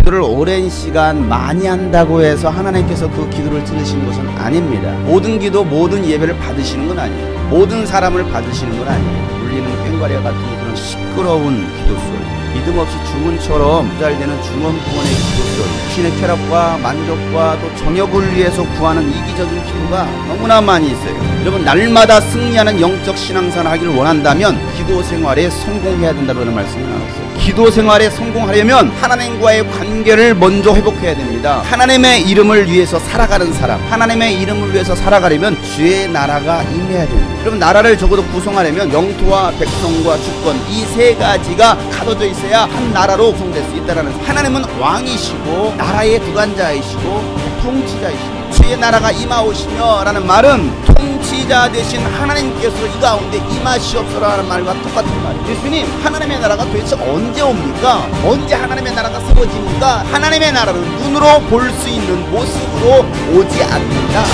기도를 오랜 시간 많이 한다고 해서 하나님께서 그 기도를 들으시는 것은 아닙니다. 모든 기도, 모든 예배를 받으시는 건 아니에요. 모든 사람을 받으시는 건 아니에요. 울리는 꽹과리와 같은 그런 시끄러운 기도 소리, 믿음 없이 주문처럼 부잘되는 중언부언의 기도 소리, 신의 쾌락과 만족과 또 정욕을 위해서 구하는 이기적인 기도가 너무나 많이 있어요. 여러분, 날마다 승리하는 영적 신앙생활을 하기를 원한다면 기도 생활에 성공해야 된다는 말씀이 나왔어요. 기도 생활에 성공하려면 하나님과의 관계를 먼저 회복해야 됩니다. 하나님의 이름을 위해서 살아가는 사람, 하나님의 이름을 위해서 살아가려면 주의 나라가 임해야 됩니다. 여러분, 나라를 적어도 구성하려면 영토와 백성과 주권, 이 세 가지가 가둬져 있어야 한 나라로 구성될 수 있다는, 하나님은 왕이시고 나라의 주관자이시고 통치자이시고 주의 나라가 임하오시며 라는 말은 통치자 되신 하나님께서 이 가운데 임하시옵소서라는 말과 똑같은 말이에요. 예수님, 하나님의 나라가 도대체 언제 옵니까? 언제 하나님의 나라가 세워집니까? 하나님의 나라는 눈으로 볼 수 있는 모습으로 오지 않는다.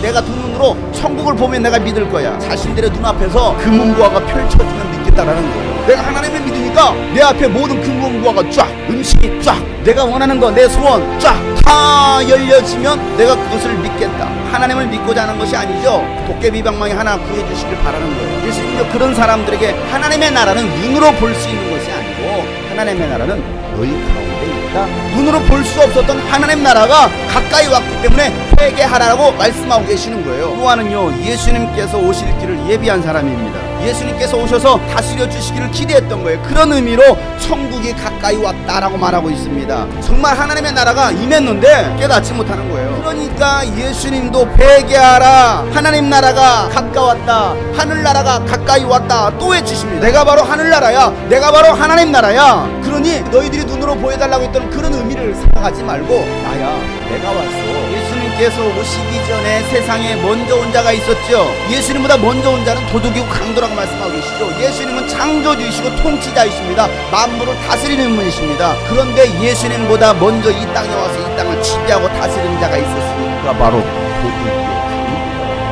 내가 두 눈으로 천국을 보면 내가 믿을 거야. 자신들의 눈앞에서 금은보화가 펼쳐지면 믿겠다라는 거예요. 내가 하나님을 믿으니까 내 앞에 모든 금은보화가 쫙, 음식이 쫙, 내가 원하는 거, 내 소원 쫙 다 열려지면 내가 그것을 믿겠다. 하나님을 믿고자 하는 것이 아니죠. 도깨비방망이 하나 구해주시길 바라는 거예요. 예수님도 그런 사람들에게 하나님의 나라는 눈으로 볼 수 있는 것이 아니고 하나님의 나라는 너희 가운데 있다. 눈으로 볼 수 없었던 하나님 나라가 가까이 왔기 때문에 회개하라고 말씀하고 계시는 거예요. 요한은요, 예수님께서 오실 길을 예비한 사람입니다. 예수님께서 오셔서 다스려 주시기를 기대했던 거예요. 그런 의미로 천국이 가까이 왔다라고 말하고 있습니다. 정말 하나님의 나라가 임했는데 깨닫지 못하는 거예요. 그러니까 예수님도 회개하라, 하나님 나라가 가까웠다, 하늘나라가 가까이 왔다 또 외치십니다. 내가 바로 하늘나라야, 내가 바로 하나님 나라야. 그러니 너희들이 눈으로 보여달라고 했던 그런 의미를 생각하지 말고 나야, 내가 왔어. 예수님께서 오시기 전에 세상에 먼저 온 자가 있었죠. 예수님보다 먼저 온 자는 도둑이고 강도라고 말씀하고 계시죠. 예수님은 창조주이시고 통치자이십니다. 만물을 다스리는 분이십니다. 그런데 예수님보다 먼저 이 땅에 와서 이 땅을 지배하고 다스리는 자가 있었으니까 바로 도둑이요,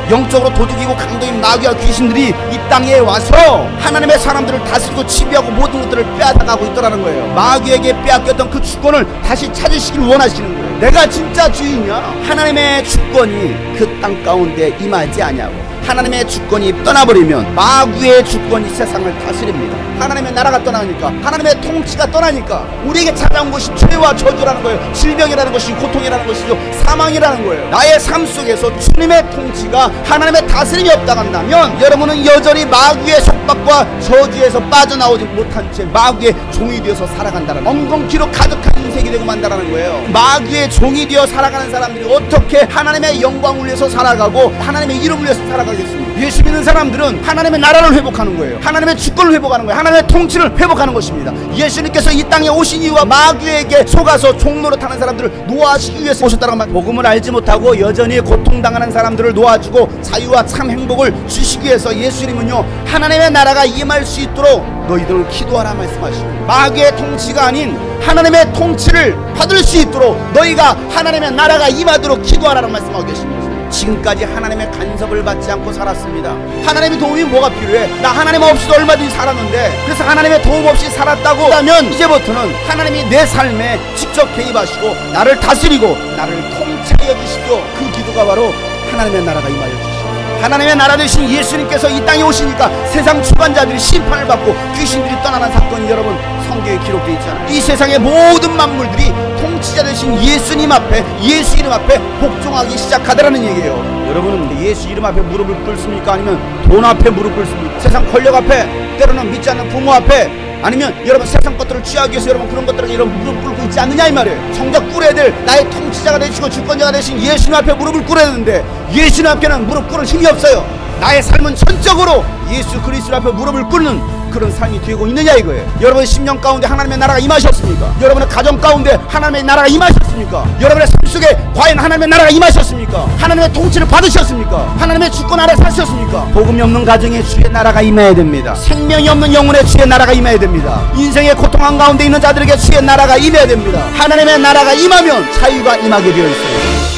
영적으로 도둑이고 강도인 마귀와 귀신들이 이 땅에 와서 하나님의 사람들을 다스리고 지배하고 모든 것들을 빼앗아가고 있더라는 거예요. 마귀에게 빼앗겼던 그 주권을 다시 찾으시길 원하시는 거예요. 내가 진짜 주인이야. 하나님의 주권이 그 땅 가운데 임하지 아니하고 하나님의 주권이 떠나버리면 마귀의 주권이 세상을 다스립니다. 하나님의 나라가 떠나니까, 하나님의 통치가 떠나니까 우리에게 찾아온 것이 죄와 저주라는 거예요. 질병이라는 것이 고통이라는 것이죠. 사망이라는 거예요. 나의 삶 속에서 주님의 통치가, 하나님의 다스림이 없다 한다면 여러분은 여전히 마귀의 속박과 저주에서 빠져나오지 못한 채 마귀의 종이 되어서 살아간다는, 엉겅퀴로 가득한 인생이 되고 만다라는 거예요. 마귀의 종이 되어 살아가는 사람들이 어떻게 하나님의 영광을 위해서 살아가고 하나님의 이름을 위해서 살아가겠습니까? 예수 믿는 사람들은 하나님의 나라를 회복하는 거예요. 하나님의 주권을 회복하는 거예요. 하나님의 통치를 회복하는 것입니다. 예수님께서 이 땅에 오신 이유와 마귀에게 속아서 종로로 타는 사람들을 놓아주기 위해서 오셨다는 말. 복음을 알지 못하고 여전히 고통당하는 사람들을 놓아주고 자유와 참 행복을 주시기 위해서 예수님은요, 하나님의 나라가 임할 수 있도록 너희들을 기도하라 말씀하십니다. 마귀의 통치가 아닌 하나님의 통치를 받을 수 있도록 너희가 하나님의 나라가 임하도록 기도하라는 말씀하고 계십니다. 지금까지 하나님의 간섭을 받지 않고 살았습니다. 하나님의 도움이 뭐가 필요해? 나 하나님 없이도 얼마든지 살았는데, 그래서 하나님의 도움 없이 살았다고 하면 이제부터는 하나님이 내 삶에 직접 개입하시고 나를 다스리고 나를 통치하여 주시고, 그 기도가 바로 하나님의 나라가 임하여 주시고, 하나님의 나라 되신 예수님께서 이 땅에 오시니까 세상 주관자들이 심판을 받고 귀신들이 떠나는 사건이 여러분 성경에 기록되어 있잖아요. 이 세상의 모든 만물들이 통치자 되신 예수님 앞에, 예수 이름 앞에 복종하기 시작하더라는 얘기예요. 여러분은 예수 이름 앞에 무릎을 꿇습니까? 아니면 돈 앞에 무릎 꿇습니까? 세상 권력 앞에, 때로는 믿지 않는 부모 앞에, 아니면 여러분 세상 것들을 취하기 위해서 여러분 그런 것들에게 여러분 무릎 꿇고 있지 않느냐 이 말이에요. 정작 꿇어야 될 나의 통치자가 되시고 주권자가 되신 예수님 앞에 무릎을 꿇어야 되는데 예수님 앞에는 무릎 꿇을 힘이 없어요. 나의 삶은 전적으로 예수 그리스도 앞에 무릎을 꿇는 그런 삶이 되고 있느냐 이거예요. 여러분의 심령 가운데 하나님의 나라가 임하셨습니까? 여러분의 가정 가운데 하나님의 나라가 임하셨습니까? 여러분의 삶 속에 과연 하나님의 나라가 임하셨습니까? 하나님의 통치를 받으셨습니까? 하나님의 주권 아래 사셨습니까? 복음이 없는 가정에 주의 나라가 임해야 됩니다. 생명이 없는 영혼에 주의 나라가 임해야 됩니다. 인생의 고통한 가운데 있는 자들에게 주의 나라가 임해야 됩니다. 하나님의 나라가 임하면 자유가 임하게 되어 있어요.